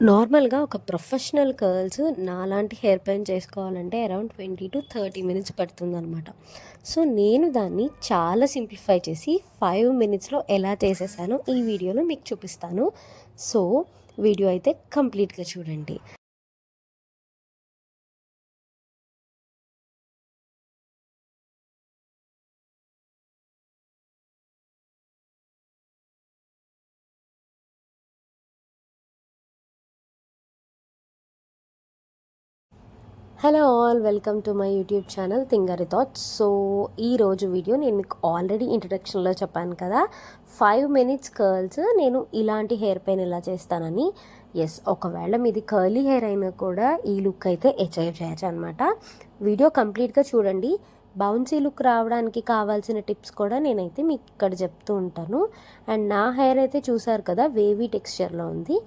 నార్మల్‌గా ఒక professional curls నాలాంటి హెయిర్ ప్యాన్ చేసుకోవాలంటే అరౌండ్ 20-30 మినిట్స్ పడుతుందనమాట. సో, నేను దాన్ని చాలా సింప్లిఫై చేసి 5 మినిట్స్‌లో ఎలా చేసేసానో ఈ వీడియోలో మీకు చూపిస్తాను. సో, వీడియో అయితే కంప్లీట్‌గా చూడండి. Hello all, welcome to my YouTube channel Thingari Thoughts. So, ఈరోజు వీడియో నేను మీకు ఆల్రెడీ ఇంట్రడక్షన్లో చెప్పాను కదా, 5 మినిట్స్ కర్ల్స్ నేను ఇలాంటి హెయిర్ పెయిన్ ఎలా చేస్తానని. ఎస్, ఒకవేళ మీది కర్లీ హెయిర్ అయినా కూడా ఈ లుక్ అయితే అచీవ్ చేయొచ్చు అనమాట. వీడియో కంప్లీట్గా చూడండి. బౌన్సీ లుక్ రావడానికి కావాల్సిన టిప్స్ కూడా నేనైతే మీకు ఇక్కడ చెప్తూ ఉంటాను. అండ్ నా హెయిర్ అయితే చూసారు కదా, వేవీ టెక్స్చర్లో ఉంది.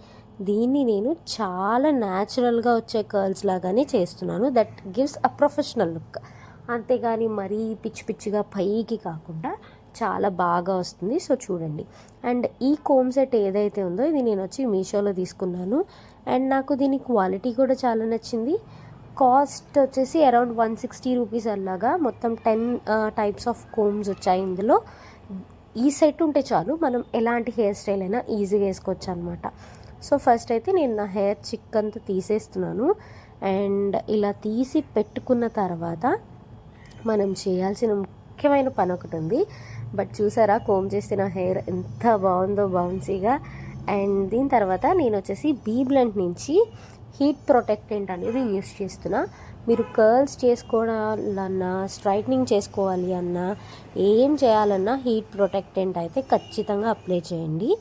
దీన్ని నేను చాలా న్యాచురల్గా వచ్చే కర్ల్స్ లాగానే చేస్తున్నాను. That gives a professional look. అంతేగాని మరీ పిచ్చి పిచ్చిగా పైకి కాకుండా చాలా బాగా వస్తుంది. సో చూడండి. అండ్ ఈ కోమ్ సెట్ ఏదైతే ఉందో ఇది నేను వచ్చి మీషోలో తీసుకున్నాను. అండ్ నాకు దీని క్వాలిటీ కూడా చాలా నచ్చింది. కాస్ట్ వచ్చేసి అరౌండ్ 160 రూపీస్ అలాగా. మొత్తం 10 టైప్స్ ఆఫ్ కోమ్స్ వచ్చాయి ఇందులో. ఈ సెట్ ఉంటే చాలు, మనం ఎలాంటి హెయిర్ స్టైల్ అయినా ఈజీగా వేసుకోవచ్చు అనమాట. సో ఫస్ట్ అయితే నేను నా హెయిర్ చిక్ అంతా తీసేస్తున్నాను. అండ్ ఇలా తీసి పెట్టుకున్న తర్వాత మనం చేయాల్సిన ముఖ్యమైన పని ఒకటి ఉంది. బట్ చూసారా, కోమ్ చేస్తే నా హెయిర్ ఎంత బాగుందో బౌన్సీగా. అండ్ దీని తర్వాత నేను వచ్చేసి బీ బ్లెండ్ నుంచి హీట్ ప్రొటెక్టెంట్ అనేది యూస్ చేస్తున్నా. మీరు కర్ల్స్ చేసుకోవాలన్నా, స్ట్రైట్నింగ్ చేసుకోవాలి అన్నా, ఏం చేయాలన్నా హీట్ ప్రొటెక్టెంట్ అయితే ఖచ్చితంగా అప్లై చేయండి.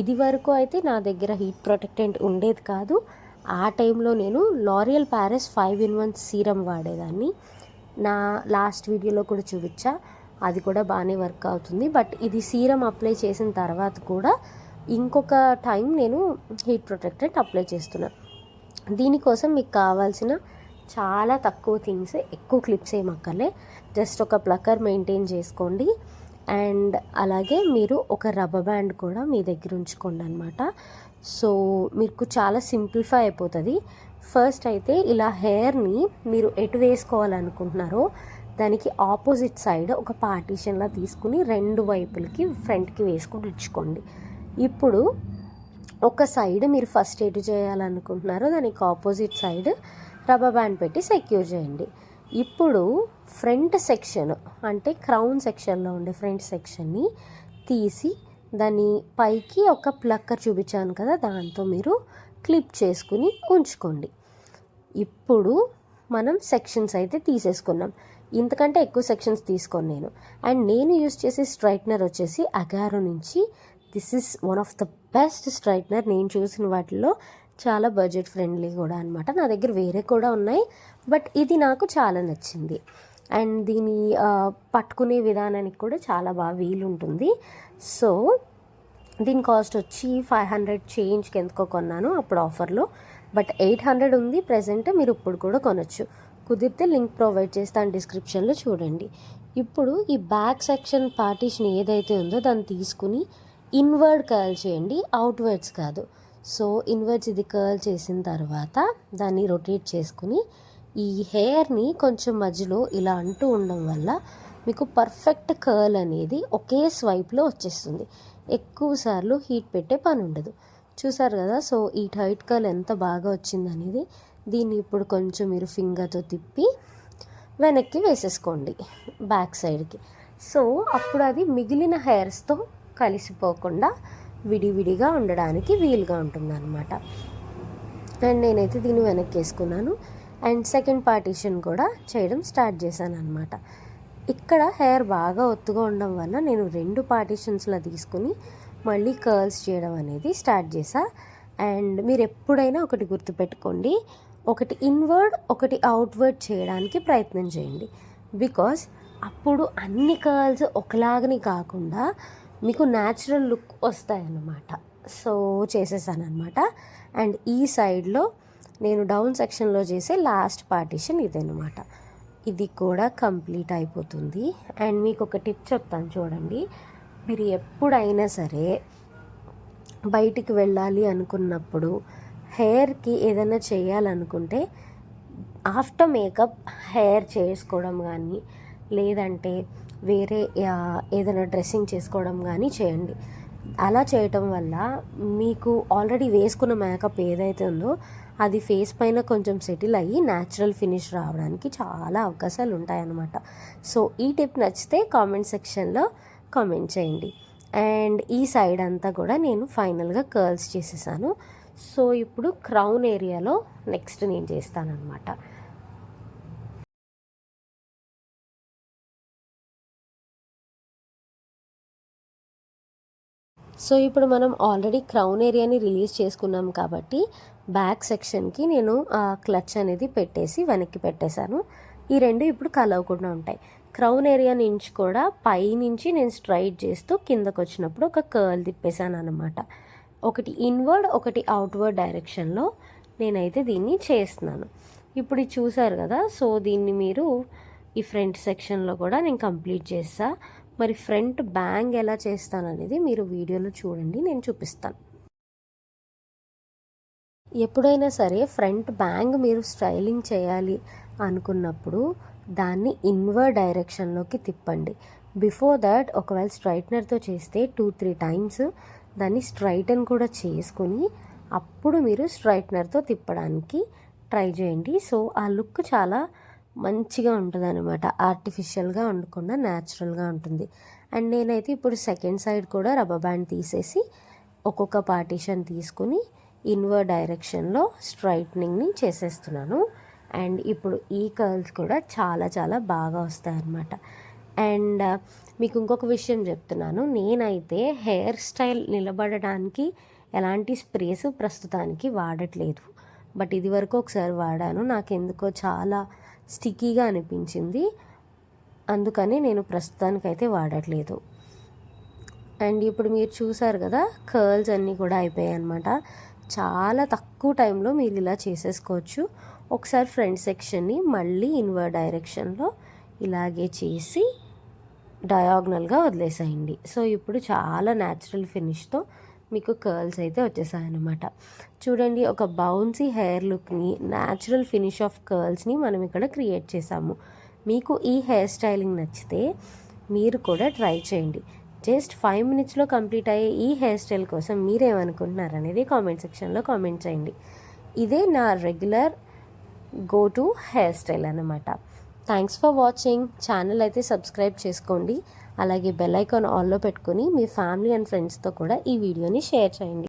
ఇది వరకు అయితే నా దగ్గర హీట్ ప్రొటెక్టెంట్ ఉండేది కాదు. ఆ టైంలో నేను లారియల్ ప్యారిస్ 5-in-1 సీరం వాడేదాన్ని. నా లాస్ట్ వీడియోలో కూడా చూపించా, అది కూడా బాగానే వర్క్ అవుతుంది. బట్ ఇది సీరం అప్లై చేసిన తర్వాత కూడా ఇంకొక టైం నేను హీట్ ప్రొటెక్టెంట్ అప్లై చేస్తున్నాను. దీనికోసం మీకు కావాల్సిన చాలా తక్కువ థింగ్స్, ఎక్కువ క్లిప్స్ ఏమక్కర్లే. జస్ట్ ఒక ప్లక్కర్ మెయింటైన్ చేసుకోండి. అండ్ అలాగే మీరు ఒక రబ్బర్ బ్యాండ్ కూడా మీ దగ్గర ఉంచుకోండి అనమాట. సో మీకు చాలా సింప్లిఫై అయిపోతుంది. ఫస్ట్ అయితే ఇలా హెయిర్ని మీరు ఎటు వేసుకోవాలనుకుంటున్నారో దానికి ఆపోజిట్ సైడ్ ఒక పార్టీషన్లా తీసుకుని 2 వైపులకి ఫ్రంట్కి వేసుకుని ఉంచుకోండి. ఇప్పుడు ఒక సైడ్ మీరు ఫస్ట్ ఎటు చేయాలనుకుంటున్నారో దానికి ఆపోజిట్ సైడ్ రబ్బర్ బ్యాండ్ పెట్టి సెక్యూర్ చేయండి. ఇప్పుడు ఫ్రంట్ సెక్షన్ అంటే క్రౌన్ సెక్షన్లో ఉండే ఫ్రంట్ సెక్షన్ని తీసి దాని పైకి ఒక ప్లక్కర్ చూపించాను కదా, దాంతో మీరు క్లిప్ చేసుకుని ఉంచుకోండి. ఇప్పుడు మనం సెక్షన్స్ అయితే తీసేసుకున్నాం. ఇంతకంటే ఎక్కువ సెక్షన్స్ తీసుకోను నేను. అండ్ నేను యూస్ చేసే స్ట్రైట్నర్ వచ్చేసి అగారో నుంచి. This is one of the best straightener నేను చూసిన వాటిల్లో. చాలా బడ్జెట్ ఫ్రెండ్లీ కూడా అనమాట. నా దగ్గర వేరే కూడా ఉన్నాయి, బట్ ఇది నాకు చాలా నచ్చింది. అండ్ దీని పట్టుకునే విధానానికి కూడా చాలా బాగా వీలుంటుంది. సో దీని కాస్ట్ వచ్చి 500 చేంజ్కి ఎందుకో కొన్నాను అప్పుడు ఆఫర్లో. బట్ 800 ఉంది ప్రజెంట్. మీరు ఇప్పుడు కూడా కొనొచ్చు. కుదిరితే లింక్ ప్రొవైడ్ చేస్తాను డిస్క్రిప్షన్లో, చూడండి. ఇప్పుడు ఈ బ్యాక్ సెక్షన్ పార్టీషన్ ఏదైతే ఉందో దాన్ని తీసుకుని ఇన్వర్డ్ కర్ల్ చేయండి, అవుట్వర్డ్స్ కాదు. సో ఇన్వర్డ్స్ ఇది కర్ల్ చేసిన తర్వాత దాన్ని రొటేట్ చేసుకుని ఈ హెయిర్ని కొంచెం మధ్యలో ఇలా అంటూ ఉండడం వల్ల మీకు పర్ఫెక్ట్ కర్ల్ అనేది ఒకే స్వైప్లో వచ్చేస్తుంది. ఎక్కువసార్లు హీట్ పెట్టే పని ఉండదు. చూసారు కదా. సో ఈ టైట్ కర్ల్ ఎంత బాగా వచ్చిందనేది. దీన్ని ఇప్పుడు కొంచెం మీరు ఫింగర్తో తిప్పి వెనక్కి వేసేసుకోండి బ్యాక్ సైడ్కి. సో అప్పుడు అది మిగిలిన హెయిర్స్తో కలిసిపోకుండా విడివిడిగా ఉండడానికి వీలుగా ఉంటుందన్నమాట. అండ్ నేనైతే దీన్ని వెనక్కి వేసుకున్నాను. అండ్ సెకండ్ పార్టీషన్ కూడా చేయడం స్టార్ట్ చేశాను అనమాట. ఇక్కడ హెయిర్ బాగా ఒత్తుగా ఉండడం వల్ల నేను 2 పార్టీషన్స్లో తీసుకుని మళ్ళీ కర్ల్స్ చేయడం అనేది స్టార్ట్ చేశా. అండ్ మీరు ఎప్పుడైనా ఒకటి గుర్తుపెట్టుకోండి, ఒకటి ఇన్వర్డ్ ఒకటి అవుట్వర్డ్ చేయడానికి ప్రయత్నం చేయండి. బికాస్ అప్పుడు అన్ని కర్ల్స్ ఒకలాగని కాకుండా మీకు న్యాచురల్ లుక్ వస్తాయన్నమాట. సో చేసేసాను అనమాట. అండ్ ఈ సైడ్లో నేను డౌన్ సెక్షన్లో చేసే లాస్ట్ పార్టీషన్ ఇదన్నమాట. ఇది కూడా కంప్లీట్ అయిపోతుంది. అండ్ మీకు ఒక టిప్ చెప్తాను చూడండి. మీరు ఎప్పుడైనా సరే బయటికి వెళ్ళాలి అనుకున్నప్పుడు హెయిర్కి ఏదైనా చేయాలనుకుంటే ఆఫ్టర్ మేకప్ హెయిర్ చేసుకోవడం కానీ లేదంటే వేరే ఏదైనా డ్రెస్సింగ్ చేసుకోవడం కానీ చేయండి. అలా చేయటం వల్ల మీకు ఆల్రెడీ వేసుకున్న మేకప్ ఏదైతే ఉందో అది ఫేస్ పైన కొంచెం సెటిల్ అయ్యి న్యాచురల్ ఫినిష్ రావడానికి చాలా అవకాశాలు ఉంటాయన్నమాట. సో ఈ టిప్ నచ్చితే కామెంట్ సెక్షన్లో కామెంట్ చేయండి. అండ్ ఈ సైడ్ అంతా కూడా నేను ఫైనల్గా కర్ల్స్ చేసేసాను. సో ఇప్పుడు క్రౌన్ ఏరియాలో నెక్స్ట్ నేను చేస్తానన్నమాట. సో ఇప్పుడు మనం ఆల్రెడీ క్రౌన్ ఏరియాని రిలీజ్ చేసుకున్నాం కాబట్టి బ్యాక్ సెక్షన్కి నేను క్లచ్ అనేది పెట్టేసి వెనక్కి పెట్టేశాను. ఈ రెండు ఇప్పుడు కలవకుండా ఉంటాయి. క్రౌన్ ఏరియా నుంచి కూడా పై నుంచి నేను స్ట్రైట్ చేస్తూ కిందకు వచ్చినప్పుడు ఒక కర్ల్ తిప్పేశాను అనమాట. ఒకటి ఇన్వర్డ్ ఒకటి అవుట్వర్డ్ డైరెక్షన్లో నేనైతే దీన్ని చేస్తున్నాను. ఇప్పుడు ఇది చూసారు కదా. సో దీన్ని మీరు ఈ ఫ్రంట్ సెక్షన్లో కూడా నేను కంప్లీట్ చేస్తా. మరి ఫ్రంట్ బ్యాంగ్ ఎలా చేస్తాననేది మీరు వీడియోలో చూడండి, నేను చూపిస్తాను. ఎప్పుడైనా సరే ఫ్రంట్ బ్యాంగ్ మీరు స్టైలింగ్ చేయాలి అనుకున్నప్పుడు దాన్ని ఇన్వర్డ్ డైరెక్షన్లోకి తిప్పండి. బిఫోర్ దాట్ ఒకవేళ స్ట్రైట్నర్తో చేస్తే 2-3 టైమ్స్ దాన్ని స్ట్రైటన్ కూడా చేసుకొని అప్పుడు మీరు స్ట్రైట్నర్తో తిప్పడానికి ట్రై చేయండి. సో ఆ లుక్ చాలా మంచిగా ఉంటుంది అనమాట. ఆర్టిఫిషియల్గా ఉండకుండా న్యాచురల్గా ఉంటుంది. అండ్ నేనైతే ఇప్పుడు సెకండ్ సైడ్ కూడా రబ్బర్ బ్యాండ్ తీసేసి ఒక్కొక్క పార్టీషన్ తీసుకుని ఇన్వర్డ్ డైరెక్షన్లో స్ట్రైట్నింగ్ని చేసేస్తున్నాను. అండ్ ఇప్పుడు ఈ కర్ల్స్ కూడా చాలా చాలా బాగా వస్తాయన్నమాట. అండ్ మీకు ఇంకొక విషయం చెప్తున్నాను, నేనైతే హెయిర్ స్టైల్ నిలబడడానికి ఎలాంటి స్ప్రేస్ ప్రస్తుతానికి వాడట్లేదు. బట్ ఇది వరకు ఒకసారి వాడాను, నాకు ఎందుకో చాలా స్టిక్కీగా అనిపించింది, అందుకని నేను ప్రస్తుతానికైతే వాడట్లేదు. అండ్ ఇప్పుడు మీరు చూసారు కదా కర్ల్స్ అన్నీ కూడా అయిపోయాయి అనమాట. చాలా తక్కువ టైంలో మీరు ఇలా చేసేసుకోవచ్చు. ఒకసారి ఫ్రంట్ సెక్షన్ని మళ్ళీ ఇన్వర్డ్ డైరెక్షన్లో ఇలాగే చేసి డయాగ్నల్గా వదిలేసేయండి. సో ఇప్పుడు చాలా న్యాచురల్ ఫినిష్తో మీకు కర్ల్స్ అయితే వచ్చేసాయన్నమాట. చూడండి, ఒక బౌన్సీ హెయిర్ లుక్ని, న్యాచురల్ ఫినిష్ ఆఫ్ కర్ల్స్ని మనం ఇక్కడ క్రియేట్ చేసాము. మీకు ఈ హెయిర్ స్టైలింగ్ నచ్చితే మీరు కూడా ట్రై చేయండి. జస్ట్ 5 మినిట్స్లో కంప్లీట్ అయ్యే ఈ హెయిర్ స్టైల్ కోసం మీరేమనుకుంటున్నారు అనేది కామెంట్ సెక్షన్లో కామెంట్ చేయండి. ఇదే నా regular go to hair style అన్నమాట. Thanks for watching. ఛానల్ అయితే సబ్స్క్రైబ్ చేసుకోండి. అలాగే బెల్ ఐకాన్ ఆన్లో పెట్టుకొని మీ ఫ్యామిలీ అండ్ ఫ్రెండ్స్తో కూడా ఈ వీడియోని షేర్ చేయండి.